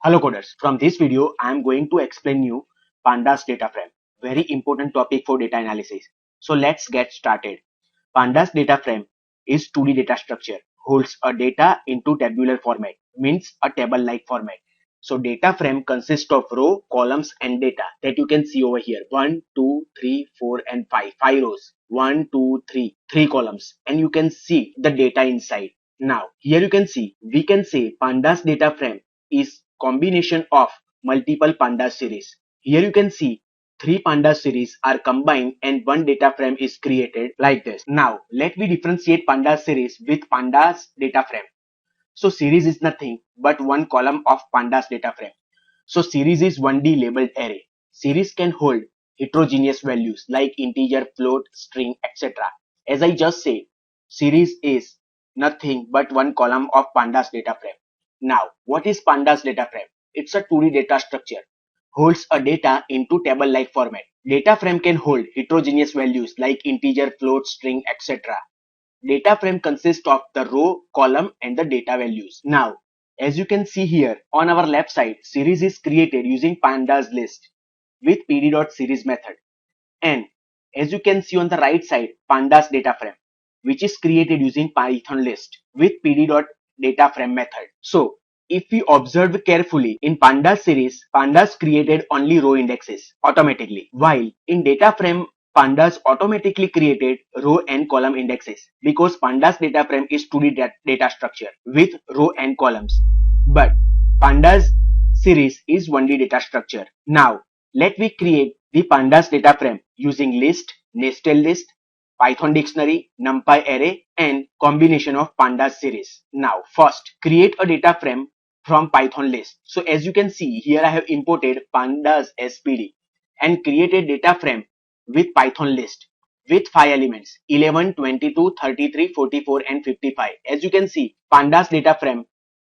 Hello coders, from this video I am going to explain you Pandas data frame. Very important topic for data analysis. So let's get started. Pandas data frame is 2D data structure, holds a data into tabular format, means a table-like format. So data frame consists of row, columns and data that you can see over here. 1, 2, 3, 4 and 5. 5 rows. 1, 2, 3. 3 columns. And you can see the data inside. Now here you can see, we can say Pandas data frame is combination of multiple pandas series. Here you can see 3 pandas series are combined and one data frame is created like this. Now let me differentiate pandas series with pandas data frame. So series is nothing but one column of pandas data frame. So series is 1D labeled array. Series can hold heterogeneous values like integer, float, string, etc. As I just said, series is nothing but one column of pandas data frame. Now, what is pandas data frame? It's a 2D data structure. Holds a data into table-like format. Data frame can hold heterogeneous values like integer, float, string, etc. Data frame consists of the row, column and the data values. Now, as you can see here on our left side, series is created using pandas list with pd.series method. And as you can see on the right side, pandas data frame, which is created using Python list with pd.dataframe method. So if we observe carefully, in pandas series, pandas created only row indexes automatically, while in data frame, pandas automatically created row and column indexes because pandas data frame is 2D data structure with row and columns. But pandas series is 1D data structure. Now let me create the pandas data frame using list, nested list, Python dictionary, NumPy array and combination of pandas series. Now first create a data frame from Python list. So as you can see here, I have imported pandas spd and created data frame with Python list with 5 elements 11, 22, 33, 44 and 55. As you can see, pandas data frame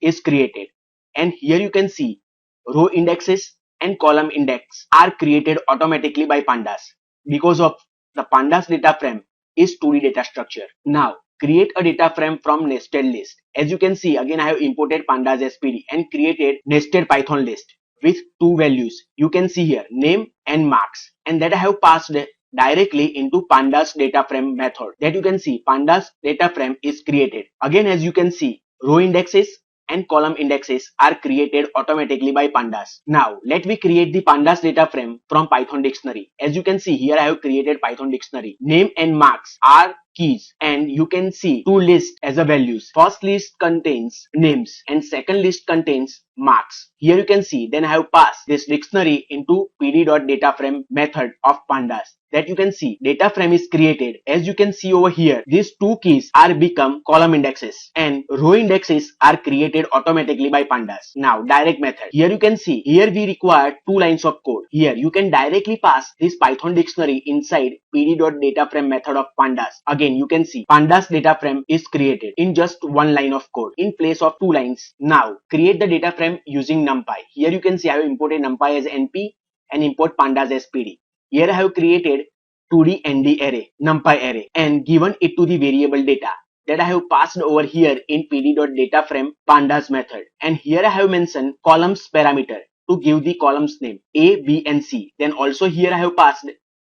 is created and here you can see row indexes and column index are created automatically by pandas because of the pandas data frame is 2D data structure. Now create a data frame from nested list. As you can see, again I have imported pandas spd and created nested Python list with two values. You can see here name and marks, and that I have passed directly into pandas data frame method. That you can see pandas data frame is created. Again as you can see, row indexes and column indexes are created automatically by pandas. Now let me create the pandas data frame from Python dictionary. As you can see here, I have created Python dictionary. Name and marks are keys and you can see two lists as a values. First list contains names and second list contains marks. Here you can see, then I have passed this dictionary into pd.dataframe method of pandas. That you can see data frame is created. As you can see over here, these two keys are become column indexes and row indexes are created automatically by pandas. Now direct method. Here you can see, here we require 2 lines of code. Here you can directly pass this Python dictionary inside pd.dataframe method of pandas. Again you can see pandas data frame is created in just 1 line of code in place of 2 lines. Now create the data frame using NumPy. Here you can see I have imported NumPy as np and import pandas as pd. Here I have created 2D ND array, NumPy array and given it to the variable data that I have passed over here in pd.dataframe pandas method. And here I have mentioned columns parameter to give the columns name A, B and C. Then also here I have passed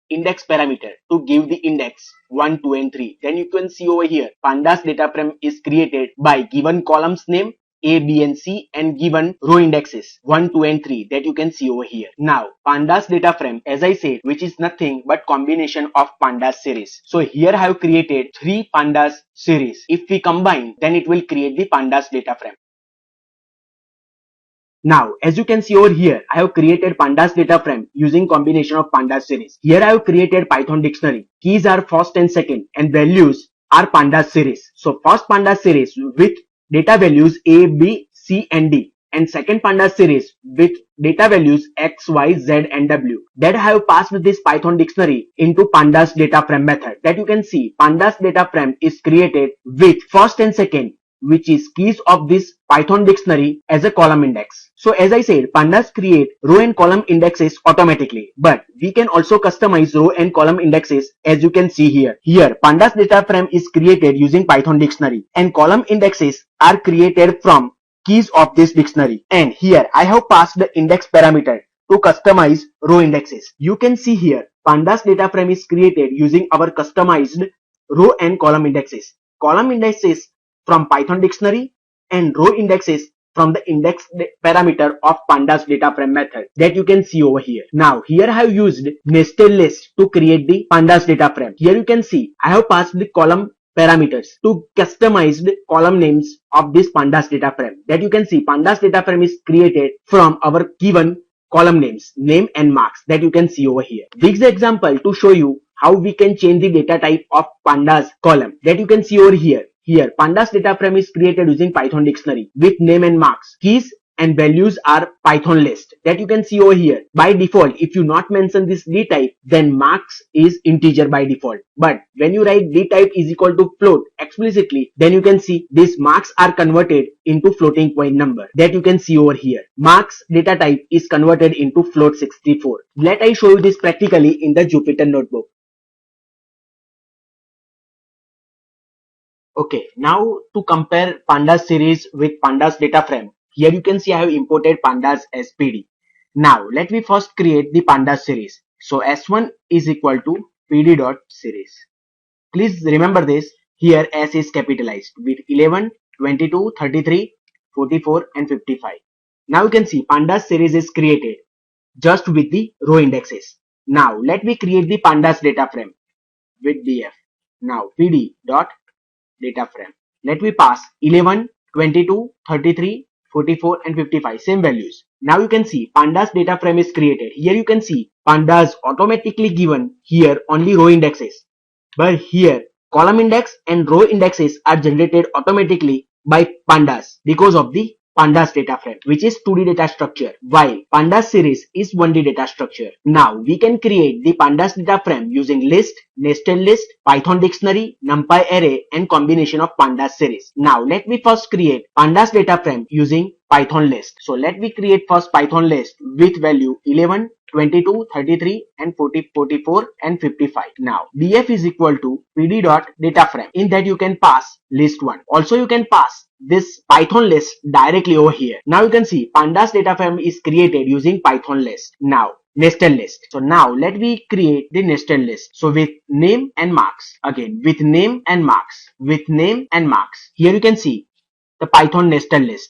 index parameter to give the index 1, 2 and 3. Then you can see over here pandas data frame is created by given columns name A, B and C and given row indexes 1, 2 and 3 that you can see over here. Now pandas data frame, as I said, which is nothing but combination of pandas series. So here I have created 3 pandas series. If we combine, then it will create the pandas data frame. Now, as you can see over here, I have created pandas data frame using combination of pandas series. Here I have created Python dictionary. Keys are first and second and values are pandas series. So first pandas series with data values A, B, C and D and second pandas series with data values X, Y, Z and W. That I have passed this Python dictionary into pandas data frame method. That you can see pandas data frame is created with first and second, which is keys of this Python dictionary as a column index. So as I said, pandas create row and column indexes automatically, but we can also customize row and column indexes as you can see here. Here pandas data frame is created using Python dictionary and column indexes are created from keys of this dictionary. And here I have passed the index parameter to customize row indexes. You can see here pandas data frame is created using our customized row and column indexes. Column indexes from Python dictionary and row indexes from the index parameter of pandas data frame method that you can see over here. Now here I have used nested list to create the pandas data frame. Here you can see I have passed the column parameters to customize the column names of this pandas data frame. That you can see pandas data frame is created from our given column names, name and marks that you can see over here. This example to show you how we can change the data type of pandas column that you can see over here. Here pandas data frame is created using Python dictionary with name and marks. Keys and values are Python list that you can see over here. By default, if you not mention this d type, then marks is integer by default. But when you write d type is equal to float explicitly, then you can see these marks are converted into floating point number that you can see over here. Marks data type is converted into float 64. Let I show you this practically in the Jupyter notebook. Okay, now to compare pandas series with pandas data frame, here you can see I have imported pandas as PD. Now let me first create the pandas series. So S1 is equal to pd.series. Please remember this, here S is capitalized with 11, 22, 33, 44 and 55. Now you can see pandas series is created just with the row indexes. Now let me create the pandas data frame with df. Now pd.data frame. Let me pass 11, 22, 33, 44 and 55 same values. Now you can see pandas data frame is created. Here you can see pandas automatically given here only row indexes. But here column index and row indexes are generated automatically by pandas because of the pandas data frame, which is 2D data structure, while pandas series is 1D data structure. Now we can create the pandas data frame using list, nested list, Python dictionary, NumPy array and combination of pandas series. Now let me first create pandas data frame using Python list. So let me create first Python list with value 11, 22, 33 and 40, 44 and 55. Now df is equal to pd.data frame. In that you can pass list 1. Also you can pass this Python list directly over here. Now you can see pandas data frame is created using Python list. Now nested list. So now let me create the nested list. So with name and marks, again with name and marks, with name and marks. Here you can see the Python nested list.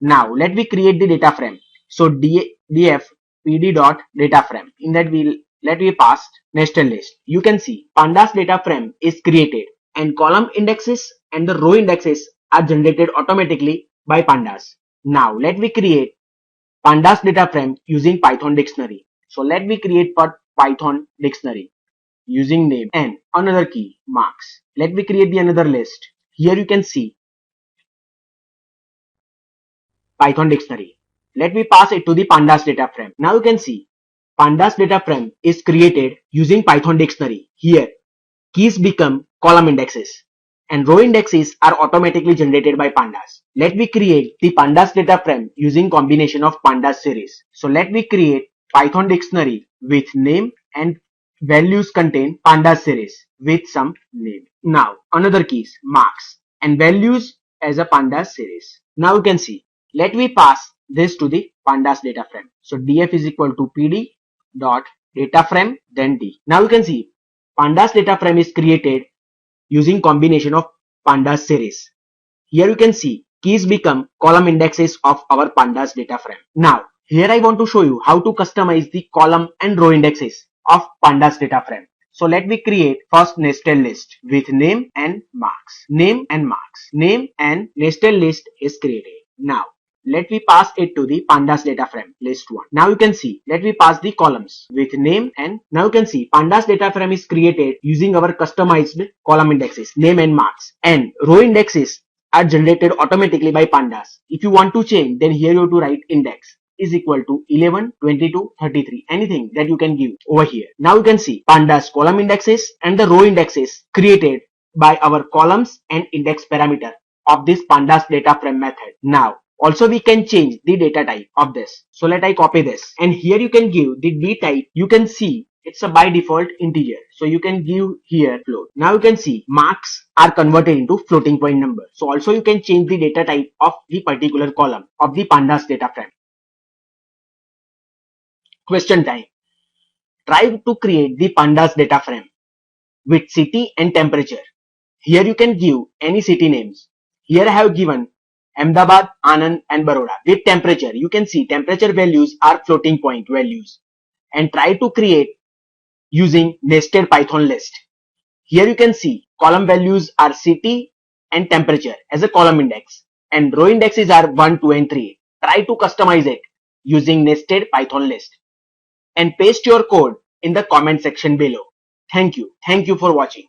Now let me create the data frame. So df pd.data frame. In that let me pass nested list. You can see pandas data frame is created and column indexes and the row indexes are generated automatically by pandas. Now let me create pandas data frame using Python dictionary. So let me create for Python dictionary using name and another key marks. Let me create the another list. Here you can see Python dictionary. Let me pass it to the pandas data frame. Now you can see pandas data frame is created using Python dictionary. Here keys become column indexes and row indexes are automatically generated by pandas. Let me create the pandas data frame using combination of pandas series. So let me create Python dictionary with name and values contain pandas series with some name. Now another keys marks and values as a pandas series. Now you can see, let me pass this to the pandas data frame. So df is equal to pd dot data frame then d. Now you can see pandas data frame is created using combination of pandas series. Here you can see keys become column indexes of our pandas data frame. Now here I want to show you how to customize the column and row indexes of pandas data frame. So let me create first nested list with name and marks. Name and marks. Name and nested list is created. Now let me pass it to the pandas data frame list 1. Now you can see, let me pass the columns with name and now you can see pandas data frame is created using our customized column indexes, name and marks, and row indexes are generated automatically by pandas. If you want to change, then here you have to write index is equal to 11, 22, 33, anything that you can give over here. Now you can see pandas column indexes and the row indexes created by our columns and index parameter of this pandas data frame method. Now also we can change the data type of this. So let I copy this and here you can give the d type. You can see It's a by default integer. So you can give here float. Now you can see marks are converted into floating point number. So also you can change the data type of the particular column of the pandas data frame. Question time. Try to create the pandas data frame with city and temperature. Here you can give any city names. Here I have given Ahmedabad, Anand and Baroda. With temperature, you can see temperature values are floating point values. And try to create using nested Python list. Here you can see column values are city and temperature as a column index and row indexes are 1, 2 and 3. Try to customize it using nested Python list and paste your code in the comment section below. Thank you. Thank you for watching.